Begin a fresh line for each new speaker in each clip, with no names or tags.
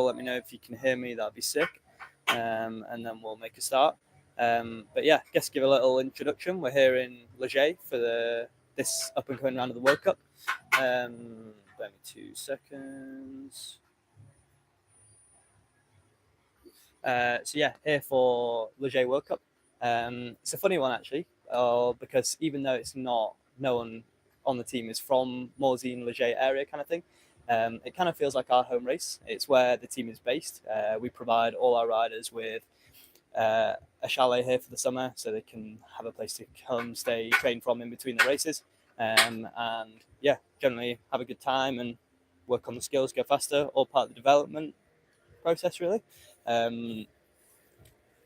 let me know if you can hear me. That'd be sick. And then we'll make a start. But yeah, I guess give a little introduction. We're here in Leger for this up and coming round of the World Cup. Bear me 2 seconds. So yeah, here for Leger World Cup. It's a funny one actually, because even though it's not, no one on the team is from Morzine, Leger area kind of thing, it kind of feels like our home race. It's where the team is based. We provide all our riders with a chalet here for the summer, so they can have a place to come, stay, train from in between the races, and yeah, generally have a good time and work on the skills, go faster. All part of the development process, really.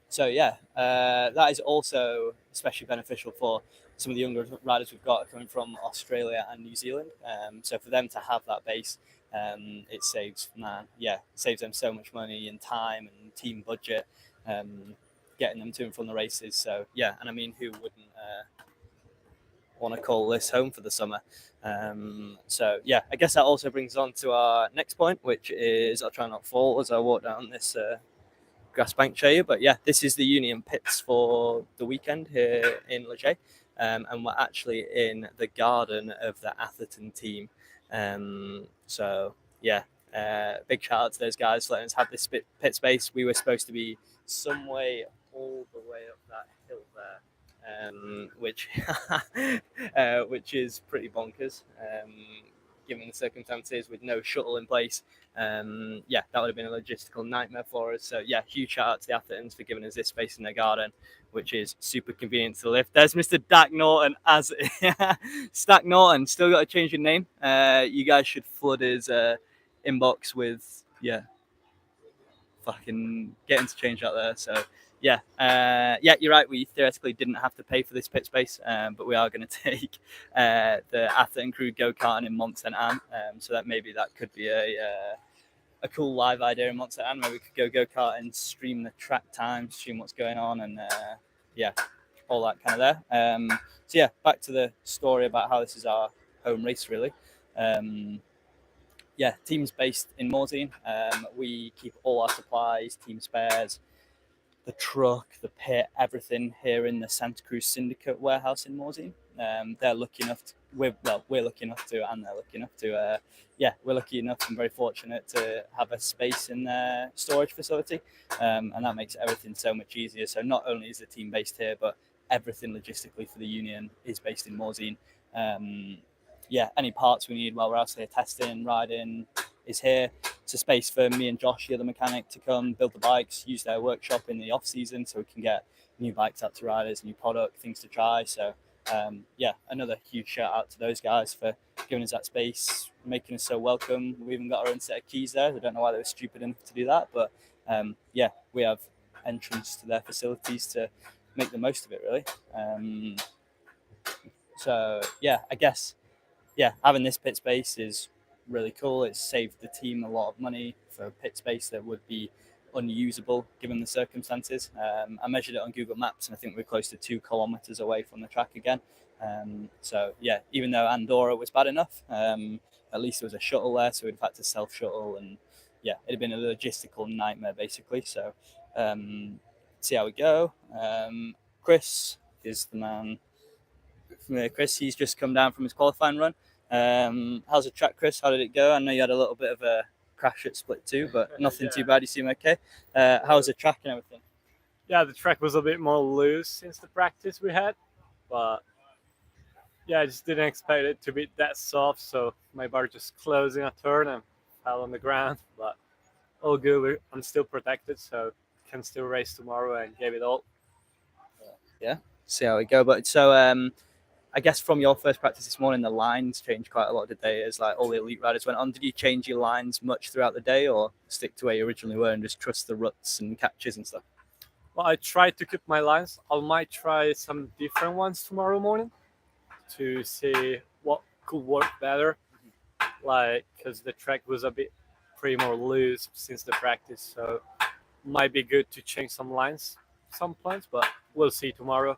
So yeah, that is also especially beneficial for some of the younger riders we've got coming from Australia and New Zealand. So for them to have that base, it saves them so much money and time and team budget, getting them to and from the races. So yeah, and I mean, who wouldn't want to call this home for the summer? So yeah, I guess that also brings on to our next point, which is, I'll try not to fall as I walk down this grass bank show you, but yeah, this is the Union pits for the weekend here in Leger, and we're actually in the garden of the Atherton team. So yeah, big shout out to those guys for letting us have this pit space. We were supposed to be some way all the way up that hill there, which is pretty bonkers, given the circumstances, with no shuttle in place. Yeah, that would have been a logistical nightmare for us. So yeah, huge shout out to the Athertons for giving us this space in their garden, which is super convenient to lift. There's Mr. Dak Norton as Stack Norton. Still got to change your name. You guys should flood his inbox with fucking getting to change that there. So yeah, you're right. We theoretically didn't have to pay for this pit space, but we are going to take the Atherton crew go-karting in Mont Saint Anne. So that maybe that could be a cool live idea in Mont Saint Anne, where we could go-kart and stream the track time, stream what's going on, and yeah, all that kind of there. So yeah, back to the story about how this is our home race, really. Yeah, team's based in Morzine. We keep all our supplies, team spares, the truck, the pit, everything here in the Santa Cruz Syndicate warehouse in Morzine. They're lucky enough to, we're lucky enough to, and they're lucky enough to, we're lucky enough and very fortunate to have a space in their storage facility. And that makes everything so much easier. So not only is the team based here, but everything logistically for the Union is based in Morzine. Yeah, any parts we need while we're out here testing, riding, is here. It's a space for me and Josh, the other mechanic, to come build the bikes, use their workshop in the off season, so we can get new bikes out to riders, new product, things to try. So yeah, another huge shout out to those guys for giving us that space, making us so welcome. We even got our own set of keys there. I don't know why they were stupid enough to do that, but yeah, we have entrance to their facilities to make the most of it, really. So yeah, I guess, yeah, having this pit space is really cool. It's saved the team a lot of money for a pit space that would be unusable given the circumstances. I measured it on Google Maps, and I think we're close to 2 kilometers away from the track again. So yeah, even though Andorra was bad enough, at least there was a shuttle there, so we'd have had to self-shuttle, and yeah, it'd have been a logistical nightmare basically. So see how we go. Chris is the man. Chris, he's just come down from his qualifying run. How's the track, Chris? How did it go? I know you had a little bit of a crash at Split 2, but nothing too bad. You seem okay. How was the track and everything?
Yeah, the track was a bit more loose since the practice we had, but yeah, I just didn't expect it to be that soft, so my bar just closed in a turn and fell on the ground, but all good. I'm still protected, so can still race tomorrow and give it all.
Yeah, see how we go. But so I guess from your first practice this morning, the lines changed quite a lot, did they? As like all the elite riders went on, did you change your lines much throughout the day, or stick to where you originally were and just trust the ruts and catches and stuff?
Well, I tried to keep my lines. I might try some different ones tomorrow morning to see what could work better. Like, because the track was a bit pretty more loose since the practice, so might be good to change some lines, some points, but we'll see tomorrow.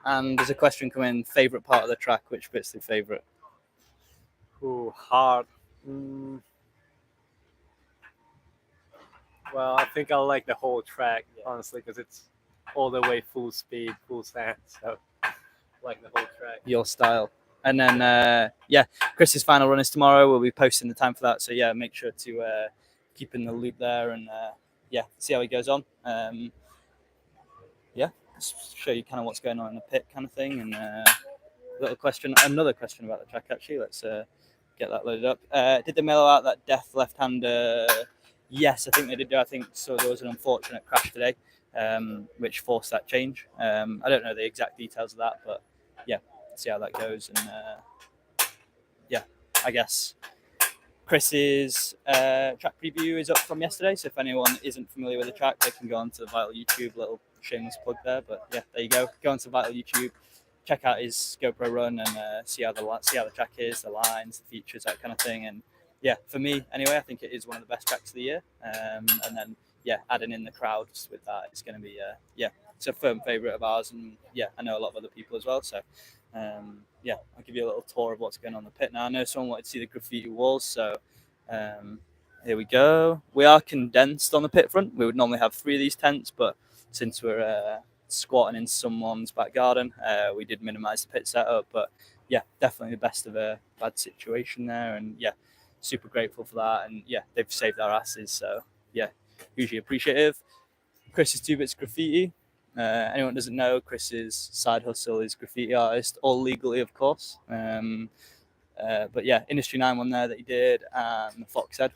And there's a question coming: favorite part of the track? Which bit's the favorite?
Ooh, hard. Well, I think I like the whole track,
Yeah.
honestly, because it's all the way full speed, full sand. So I like the whole track.
Your style. And then yeah, Chris's final run is tomorrow. We'll be posting the time for that. So yeah, make sure to keep in the loop there and yeah, see how he goes on. Yeah, just show you kind of what's going on in the pit, kind of thing. And another question about the track actually. Let's get that loaded up. Did they mail out that deaf left-hander? Yes, I think they did do. I think so. There was an unfortunate crash today, which forced that change. I don't know the exact details of that, but yeah, see how that goes. And yeah, I guess Chris's track preview is up from yesterday. So if anyone isn't familiar with the track, they can go onto the Vital YouTube. Little shameless plug there, but yeah, there you go. Go onto Vital YouTube, check out his GoPro run, and see how the track is, the lines, the features, that kind of thing. And yeah, for me anyway, I think it is one of the best tracks of the year. And then yeah, adding in the crowds with that, it's going to be yeah, it's a firm favourite of ours, and yeah, I know a lot of other people as well. So yeah, I'll give you a little tour of what's going on in the pit now. I know someone wanted to see the graffiti walls, so here we go. We are condensed on the pit front. We would normally have 3 of these tents, but since we're squatting in someone's back garden, we did minimise the pit setup. But yeah, definitely the best of a bad situation there, and yeah, super grateful for that. And yeah, they've saved our asses, so yeah, hugely appreciative. Chris's 2 Bits Graffiti. Anyone doesn't know, Chris's side hustle is graffiti artist, all legally, of course. But yeah, Industry 9 one there that he did, and the Fox Head.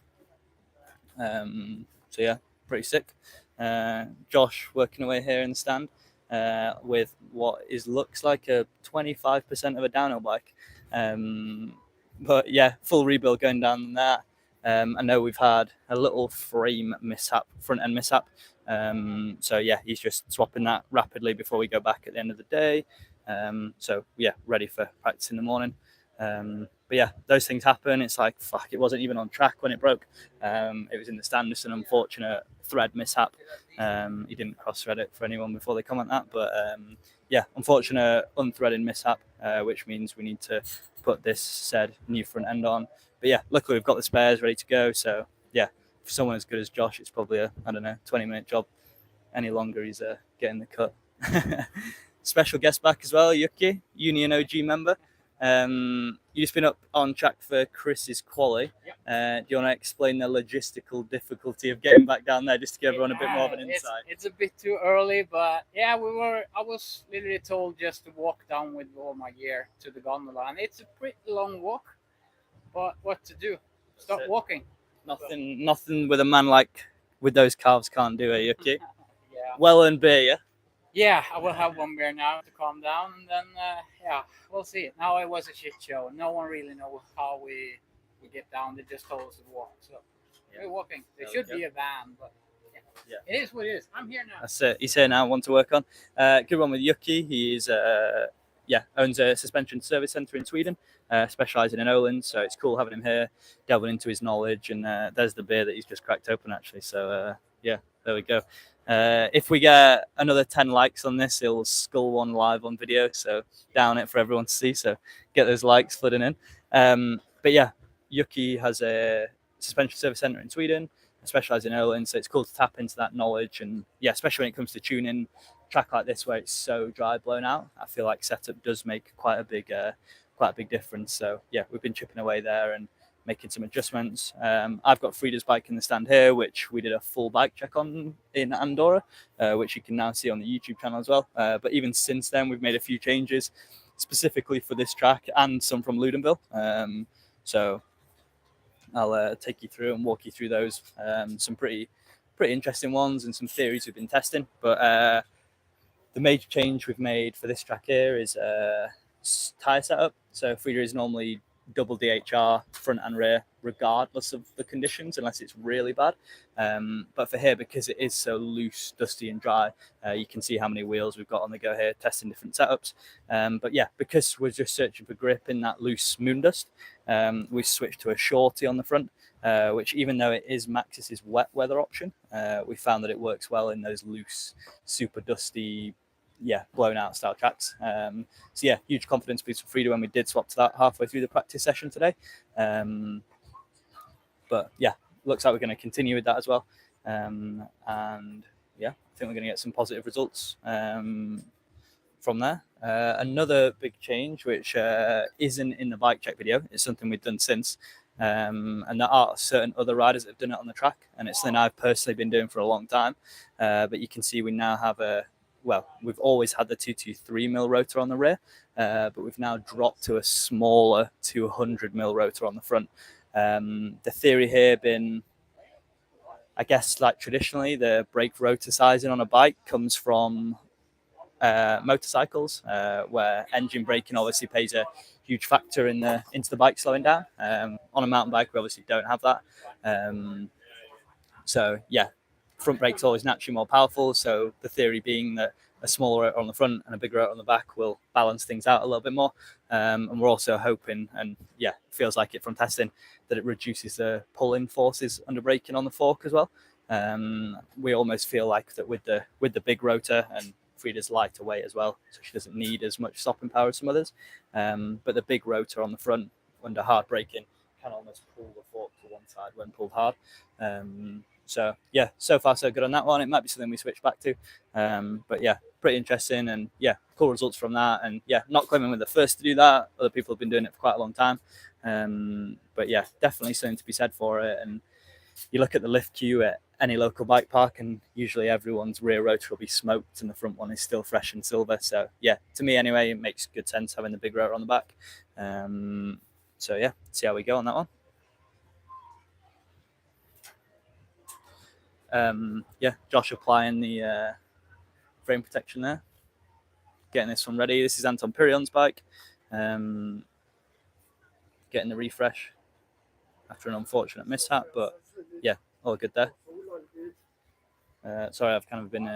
So yeah, pretty sick. Josh working away here in the stand with what looks like a 25% of a downhill bike. But yeah, full rebuild going down that. I know we've had a little frame mishap, front end mishap. So yeah, he's just swapping that rapidly before we go back at the end of the day. So yeah, ready for practice in the morning. But yeah, those things happen. It's like, fuck, it wasn't even on track when it broke. It was in the stand, just an unfortunate thread mishap. He didn't cross-thread it for anyone before they comment that. But yeah, unfortunate unthreaded mishap, which means we need to put this said new front end on. But yeah, luckily we've got the spares ready to go. So yeah, for someone as good as Josh, it's probably a, I don't know, 20-minute job. Any longer, he's getting the cut. Special guest back as well, Yuki, Union OG member. You've just been up on track for Chris's quali. Do you want to explain the logistical difficulty of getting back down there, just to give everyone a bit more of an insight?
It's a bit too early, but yeah, I was literally told just to walk down with all my gear to the gondola, and it's a pretty long walk. But what to do? Stop walking.
Nothing with a man with those calves can't do it, Yuki.
Yeah.
Well earned beer, yeah.
Yeah, I will have one beer now to calm down, and then yeah, we'll see. Now it was a shit show. No one really knows how we get down. They just told us to walk, so we're walking. There should be a van, but yeah, it is what it is. I'm here now.
That's it. He's here now. Want to work on. Good one with Yuki. He's owns a suspension service centre in Sweden, specialising in Öland. So it's cool having him here, delving into his knowledge. And there's the beer that he's just cracked open, actually. So yeah, there we go. If we get another 10 likes on this, he'll skull one live on video. So down it for everyone to see. So get those likes flooding in. But yeah, Yuki has a suspension service centre in Sweden, specialising in Öland. So it's cool to tap into that knowledge. And yeah, especially when it comes to tuning track like this where it's so dry blown out, I feel like setup does make quite a big difference. So yeah, we've been chipping away there and making some adjustments. I've got Frida's bike in the stand here, which we did a full bike check on in Andorra, which you can now see on the YouTube channel as well. But even since then, we've made a few changes specifically for this track and some from Ludenville. So I'll take you through and walk you through those. Some pretty interesting ones and some theories we've been testing. But the major change we've made for this track here is tyre setup. So Frida is normally double DHR front and rear regardless of the conditions, unless it's really bad. But for here, because it is so loose, dusty and dry, you can see how many wheels we've got on the go here, testing different setups. But yeah, because we're just searching for grip in that loose moon dust, we switched to a shorty on the front, which even though it is Maxxis's wet weather option, we found that it works well in those loose, super dusty, blown out style tracks. So yeah, huge confidence boost for Frida when we did swap to that halfway through the practice session today. But yeah, looks like we're going to continue with that as well. And yeah, I think we're going to get some positive results from there. Another big change, which isn't in the bike check video, it's something we've done since. And there are certain other riders that have done it on the track, and it's something I've personally been doing for a long time. But you can see we now have we've always had the 223mm rotor on the rear, but we've now dropped to a smaller 200mm rotor on the front. The theory here been, I guess, like traditionally, the brake rotor sizing on a bike comes from motorcycles, where engine braking obviously plays a huge factor into the bike slowing down. On a mountain bike, we obviously don't have that. So yeah, front brake's always naturally more powerful. So the theory being that a smaller rotor on the front and a bigger rotor on the back will balance things out a little bit more. And we're also hoping, and yeah, feels like it from testing, that it reduces the pull-in forces under braking on the fork as well. We almost feel like that with the big rotor, and Frida's lighter weight as well, so she doesn't need as much stopping power as some others. But the big rotor on the front under hard braking can almost pull the fork to one side when pulled hard. So yeah, so far so good on that one. It might be something we switch back to, but yeah, pretty interesting, and yeah, cool results from that. And yeah, not claiming we're the first to do that. Other people have been doing it for quite a long time, but yeah, definitely something to be said for it. And you look at the lift queue at any local bike park, and usually everyone's rear rotor will be smoked and the front one is still fresh and silver. So yeah, to me anyway, it makes good sense having the big rotor on the back. So yeah, see how we go on that one. Yeah, Josh applying the frame protection there, getting this one ready. This is Anton Pirion's bike, getting the refresh after an unfortunate mishap, but yeah, all good there. Sorry, I've kind of been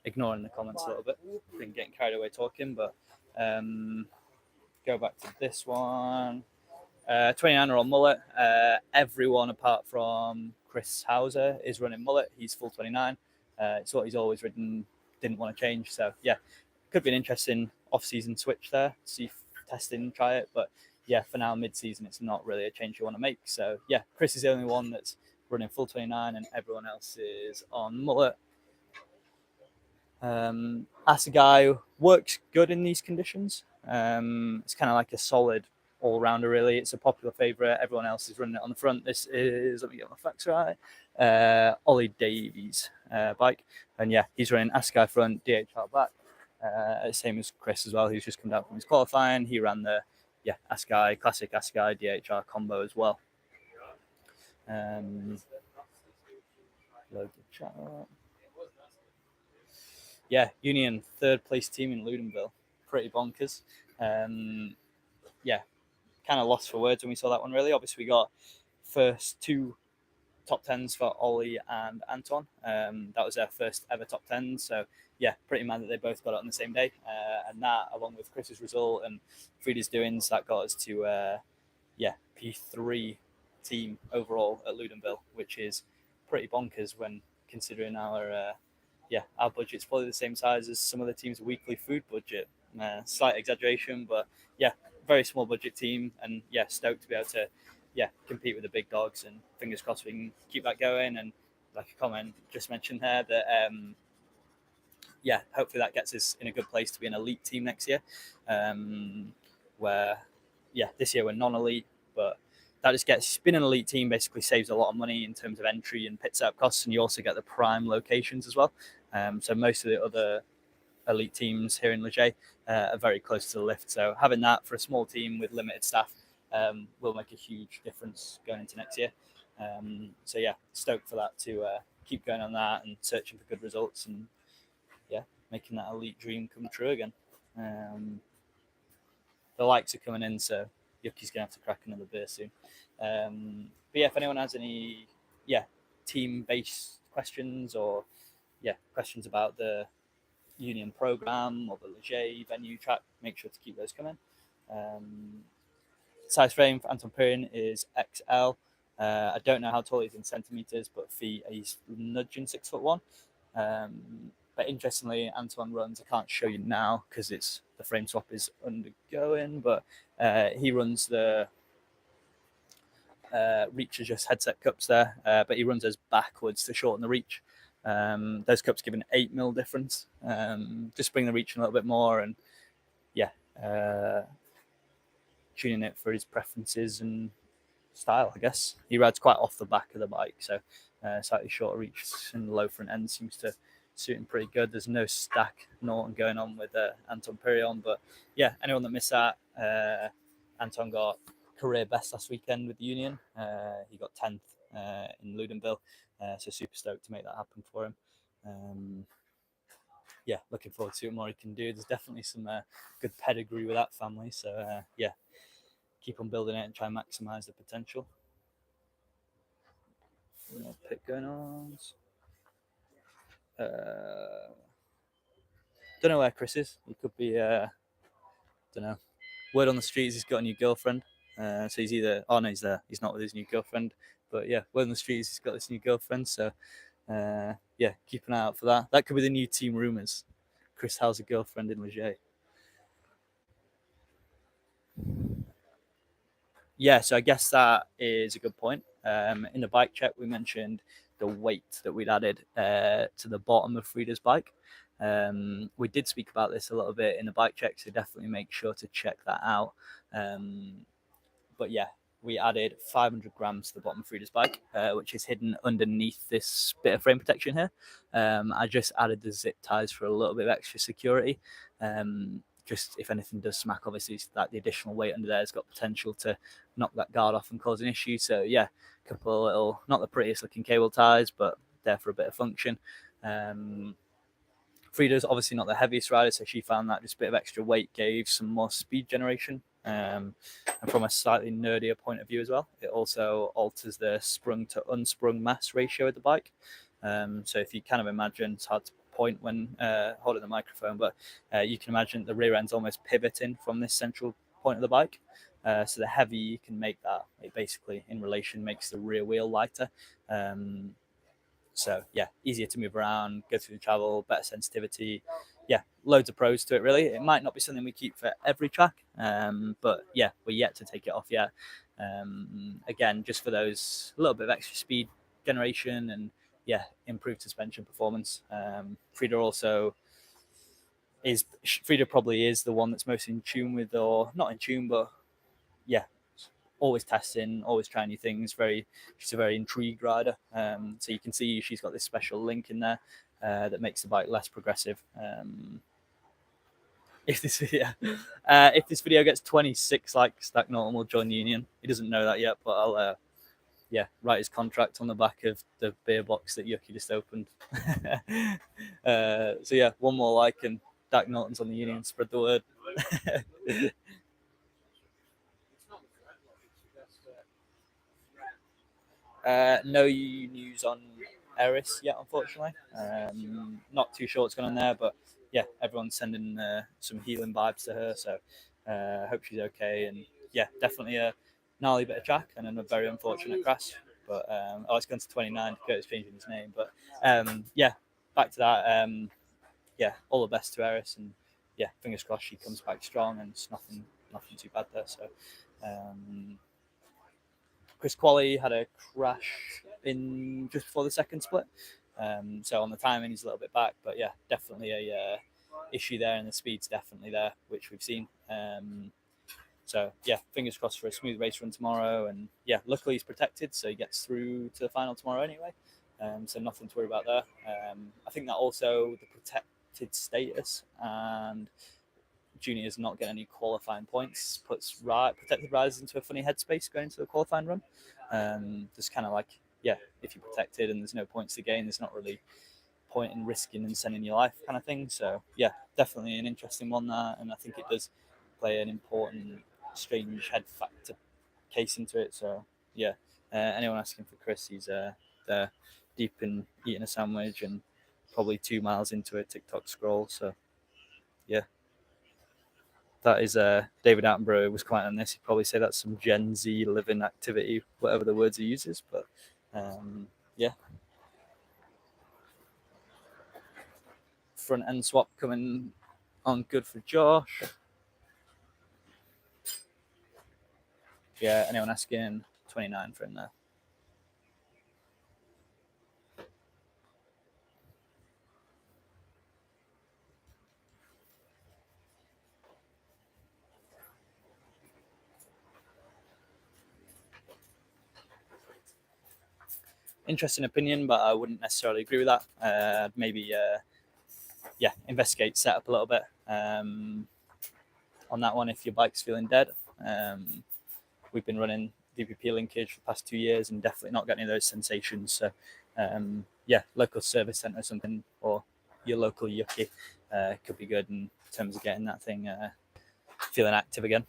ignoring the comments a little bit, been getting carried away talking, but go back to this one. 29er on mullet. Everyone apart from Chris Hauser is running mullet. He's full 29. It's what he's always ridden, didn't want to change. So yeah, could be an interesting off-season switch there. See, testing, try it. But yeah, for now, mid-season, it's not really a change you want to make. So yeah, Chris is the only one that's running full 29, and everyone else is on mullet. Assegai works good in these conditions. It's kind of like a solid all-rounder, really. It's a popular favourite. Everyone else is running it on the front. This is, let me get my facts right, Ollie Davies' bike. And yeah, he's running Assegai front, DHR back. Same as Chris as well, who's just come down from his qualifying. He ran the Assegai, classic Assegai DHR combo as well. Load the chat up. Yeah, Union, third place team in Ludenville. Pretty bonkers. Yeah, kind of lost for words when we saw that one, really. Obviously, we got first two top 10s for Ollie and Anton. That was their first ever top 10. So, yeah, pretty mad that they both got it on the same day. And that, along with Chris's result and Frida's doings, that got us to, P3 team overall at Ludenville, which is pretty bonkers when considering our budget's probably the same size as some of the teams' weekly food budget. Slight exaggeration, but yeah, very small budget team, and yeah, stoked to be able to compete with the big dogs, and fingers crossed we can keep that going. And like a comment just mentioned there, that hopefully that gets us in a good place to be an elite team next year. Where this year we're non-elite, but that just gets being an elite team basically saves a lot of money in terms of entry and pit setup costs, and you also get the prime locations as well. So most of the other elite teams here in Leger are very close to the lift. So having that for a small team with limited staff will make a huge difference going into next year. So yeah, stoked for that to keep going on that and searching for good results, and yeah, making that elite dream come true again. The likes are coming in, so Yuki's gonna have to crack another beer soon. But yeah, if anyone has any team-based questions or questions about the Union program or the Leger venue track, make sure to keep those coming. Size frame for Anton Pirin is XL. I don't know how tall he is in centimeters, but feet he's nudging 6'1". But interestingly, Anton runs, I can't show you now because it's the frame swap is undergoing, but he runs the reach is just headset cups there, but he runs those backwards to shorten the reach. Those cups give an 8mm difference. Just bring the reach in a little bit more, and tuning it for his preferences and style, I guess. He rides quite off the back of the bike, so slightly shorter reach and low front end seems to suit him pretty good. There's no stack Norton going on with Anton Pirion, but yeah, anyone that missed that, Anton got career best last weekend with the Union. He got 10th in Ludenville, so super stoked to make that happen for him. Yeah, looking forward to seeing what he can do. There's definitely some good pedigree with that family, so yeah, keep on building it and try and maximise the potential. More pit going on. Don't know where Chris is. He could be, don't know. Word on the street is he's got a new girlfriend. So he's either, oh no, he's there. He's not with his new girlfriend. But yeah, word on the street is he's got this new girlfriend. So yeah, keep an eye out for that. That could be the new team rumours. Chris has a girlfriend in Leger. Yeah, so I guess that is a good point. In the bike check, we mentioned the weight that we'd added to the bottom of Frida's bike. We did speak about this a little bit in the bike check, so definitely make sure to check that out. But yeah, we added 500 grams to the bottom of Frida's bike, which is hidden underneath this bit of frame protection here. I just added the zip ties for a little bit of extra security. Just if anything does smack, obviously that the additional weight under there has got potential to knock that guard off and cause an issue. So yeah, a couple of little, not the prettiest looking cable ties, but there for a bit of function. Frida's obviously not the heaviest rider, so she found that just a bit of extra weight gave some more speed generation. And from a slightly nerdier point of view as well, it also alters the sprung to unsprung mass ratio of the bike. So if you kind of imagine, it's hard to point when holding the microphone, but you can imagine the rear end's almost pivoting from this central point of the bike. So the heavier you can make that, it basically in relation makes the rear wheel lighter. So yeah, easier to move around, go through the travel, better sensitivity. Yeah, loads of pros to it really. It might not be something we keep for every track, but yeah, we're yet to take it off yet. Again, just for those a little bit of extra speed generation and yeah, improved suspension performance. Frida also is, Frida probably is the one that's most in tune with, or not in tune, but yeah, always testing, always trying new things. She's a very intrigued rider. So you can see she's got this special link in there that makes the bike less progressive. If this video gets 26 likes, Stack Norton will join the Union. He doesn't know that yet, but I'll write his contract on the back of the beer box that Yuki just opened. So yeah, one more like and Stack Norton's on the Union. Spread the word. No news on Eris yet, unfortunately. Not too sure what's going on there, but yeah, everyone's sending some healing vibes to her, so hope she's okay. And yeah, definitely a gnarly bit of track and then a very unfortunate crash. But it's gone to 29. Curtis changing his name, but yeah, back to that. Yeah, all the best to Eris, and yeah, fingers crossed she comes back strong and it's nothing too bad there. So. Chris Qualley had a crash in just before the second split, so on the timing he's a little bit back, but yeah, definitely a issue there, and the speed's definitely there, which we've seen. So yeah, fingers crossed for a smooth race run tomorrow, and yeah, luckily he's protected, so he gets through to the final tomorrow anyway. So nothing to worry about there. I think that also the protected status and juniors not getting any qualifying points puts protected riders into a funny headspace going into the qualifying run. Just kind of like, yeah, if you're protected and there's no points to gain, there's not really point in risking and sending your life kind of thing. So yeah, definitely an interesting one there, and I think it does play an important strange head factor case into it. So yeah, anyone asking for Chris, he's there deep in eating a sandwich and probably 2 miles into a TikTok scroll. So yeah. That is David Attenborough was quite on this. He'd probably say that's some Gen Z living activity, whatever the words he uses. But yeah. Front end swap coming on good for Josh. Yeah, anyone asking 29 for him there. Interesting opinion, but I wouldn't necessarily agree with that. Maybe, investigate setup a little bit on that one if your bike's feeling dead. We've been running DPP linkage for the past 2 years and definitely not getting any of those sensations. So, local service centre or something, or your local yucky could be good in terms of getting that thing feeling active again.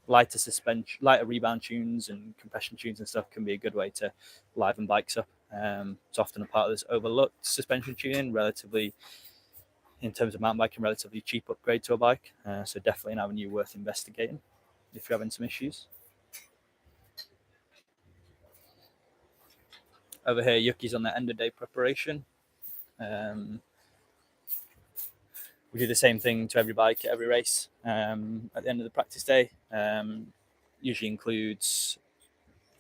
Lighter suspension, lighter rebound tunes and compression tunes and stuff can be a good way to liven bikes up. It's often a part of this overlooked suspension tuning, relatively, in terms of mountain biking, relatively cheap upgrade to a bike. So definitely an avenue worth investigating if you're having some issues. Over here, Yuki's on the end of day preparation. We do the same thing to every bike at every race at the end of the practice day. Usually includes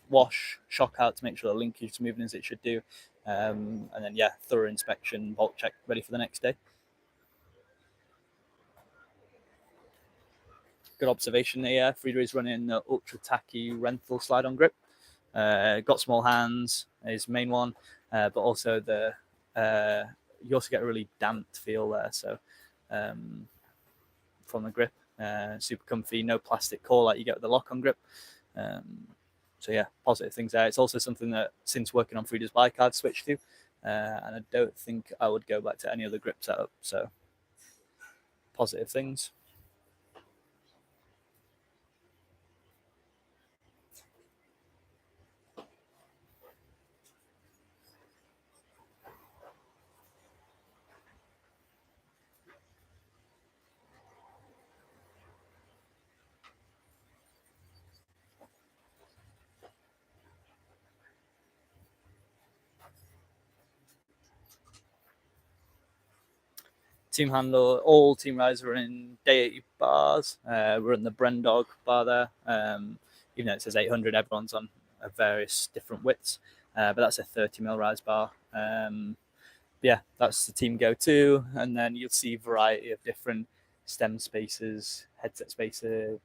wash, shock out to make sure the linkage is moving as it should do. And then, thorough inspection, bolt check, ready for the next day. Good observation there. Frieder is running the ultra tacky Renthal slide-on grip. Got small hands, his main one, but also you also get a really damped feel there. So from the grip, super comfy, no plastic core like you get with the lock-on grip. Positive things there. It's also something that since working on Frieder's bike, I've switched to, and I don't think I would go back to any other grip setup. So positive things. Team handle, all team riders are in day 80 bars. We're in the Brendog bar there. Even though it says 800, everyone's on various different widths. But that's a 30mm rise bar. That's the team go-to. And then you'll see a variety of different stem spaces, headset spaces,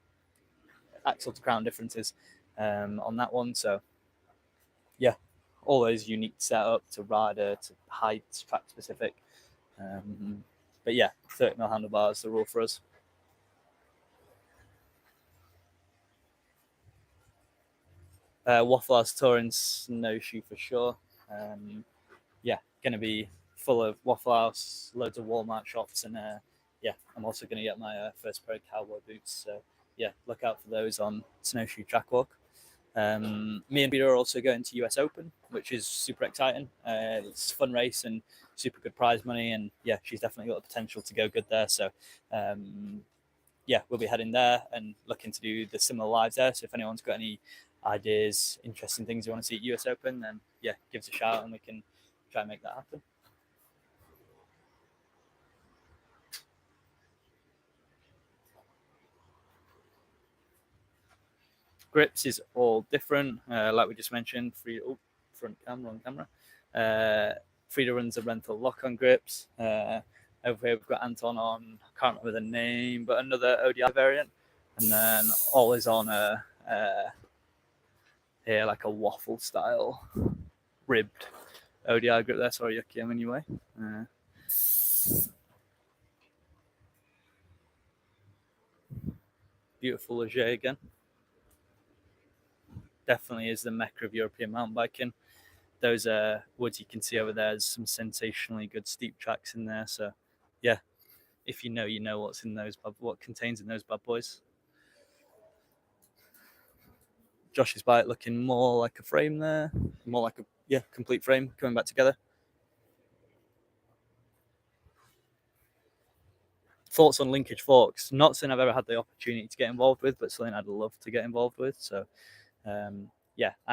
axle to crown differences on that one. So, always unique setup to rider, to height, track specific. 30mm handlebars, the rule for us. Waffle House Touring snowshoe for sure. Going to be full of Waffle House, loads of Walmart shops, and I'm also going to get my first pair of cowboy boots. So look out for those on snowshoe track walk. Me and Peter are also going to US Open, which is super exciting. It's a fun race and super good prize money, and she's definitely got the potential to go good there. So we'll be heading there and looking to do the similar lives there. So if anyone's got any ideas, interesting things you want to see at US Open, then give us a shout and we can try and make that happen. Grips is all different, like we just mentioned. Front camera on camera. Frieder runs the Renthal lock-on grips. Over here we've got Anton on, I can't remember the name, but another ODI variant. And then all is on here like a waffle style ribbed ODI grip there. Sorry, Yuki, I'm in your way. Beautiful Leger again. Definitely is the mecca of European mountain biking. Those woods you can see over there, there's some sensationally good steep tracks in there. So if you know what's in those, what contains in those bad boys. Josh's bike looking more like a frame there, more like a complete frame coming back together. Thoughts on linkage forks? Not something I've ever had the opportunity to get involved with, but something I'd love to get involved with. So I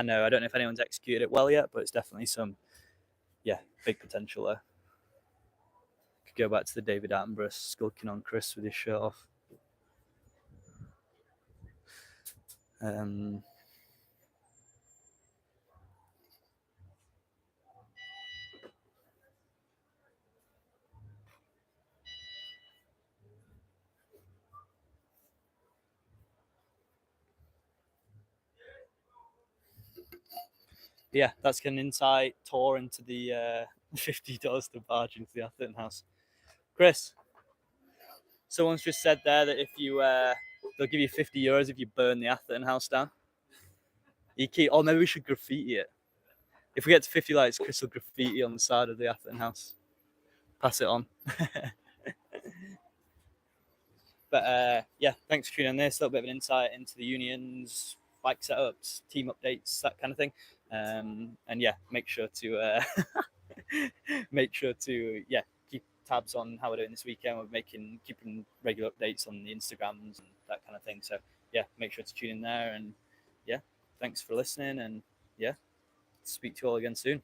know I don't know if anyone's executed it well yet, but it's definitely some big potential there. Could go back to the David Attenborough skulking on Chris with his shirt off. yeah, that's an insight tour into the $50 to barge into the Atherton house. Chris, someone's just said there that if you they'll give you €50 if you burn the Atherton house down. You keep, or maybe we should graffiti it. If we get to 50 likes, Chris will graffiti on the side of the Atherton house. Pass it on. But yeah, thanks for tuning in. This a little bit of an insight into the unions, bike setups, team updates, that kind of thing. And yeah, make sure to keep tabs on how we're doing this weekend. We're keeping regular updates on the Instagrams and that kind of thing. So yeah, make sure to tune in there. And yeah, thanks for listening. And yeah, speak to you all again soon.